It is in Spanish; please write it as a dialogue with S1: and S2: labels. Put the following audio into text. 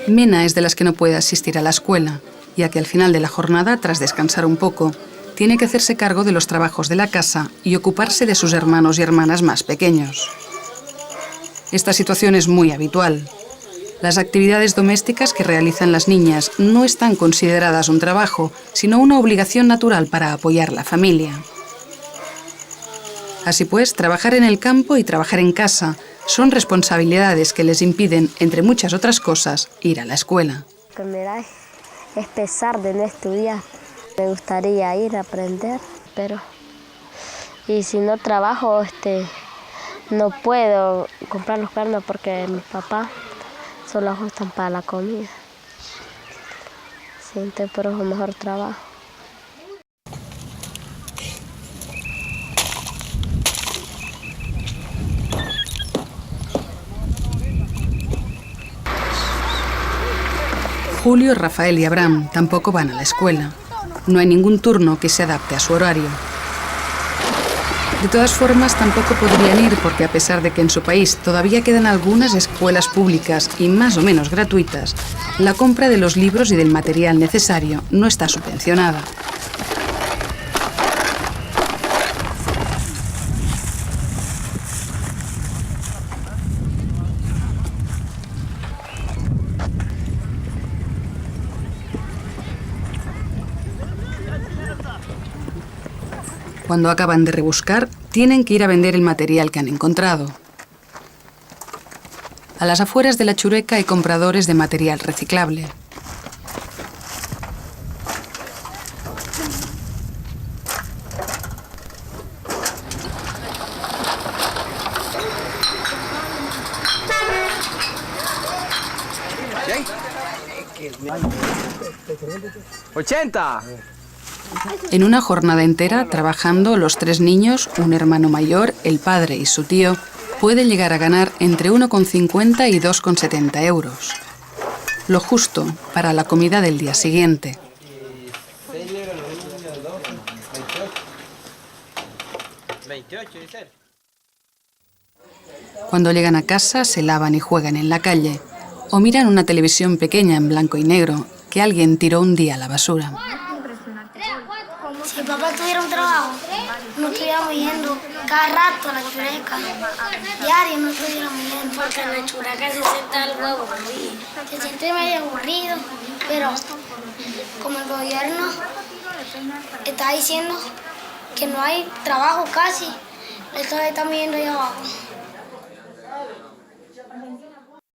S1: Mena es de las que no puede asistir a la escuela, ya que al final de la jornada, tras descansar un poco, tiene que hacerse cargo de los trabajos de la casa y ocuparse de sus hermanos y hermanas más pequeños. Esta situación es muy habitual. Las actividades domésticas que realizan las niñas no están consideradas un trabajo, sino una obligación natural para apoyar la familia. Así pues, trabajar en el campo y trabajar en casa son responsabilidades que les impiden, entre muchas otras cosas, ir a la escuela.
S2: Lo que me da es pesar de no estudiar. Me gustaría ir a aprender, pero... Y si no trabajo, no puedo comprar los carnes porque mis papás solo ajustan para la comida. Sí, entonces por eso mejor trabajo.
S1: Julio, Rafael y Abraham tampoco van a la escuela. No hay ningún turno que se adapte a su horario. De todas formas, tampoco podrían ir porque, a pesar de que en su país todavía quedan algunas escuelas públicas y más o menos gratuitas, la compra de los libros y del material necesario no está subvencionada. Cuando acaban de rebuscar, tienen que ir a vender el material que han encontrado. A las afueras de La Chureca hay compradores de material reciclable.
S3: ¡80!
S1: En una jornada entera, trabajando, los tres niños, un hermano mayor, el padre y su tío, pueden llegar a ganar entre 1,50 y 2,70 euros. Lo justo para la comida del día siguiente. Cuando llegan a casa, se lavan y juegan en la calle, o miran una televisión pequeña en blanco y negro que alguien tiró un día a la basura.
S4: Si papá tuviera un trabajo, no estuviéramos yendo cada rato a La Chureca. Diario no estuviéramos yendo. Porque en La Chureca se sienta el huevo aburrido. Se siente medio aburrido, pero como el gobierno está diciendo que no hay trabajo casi, estamos yendo allá abajo.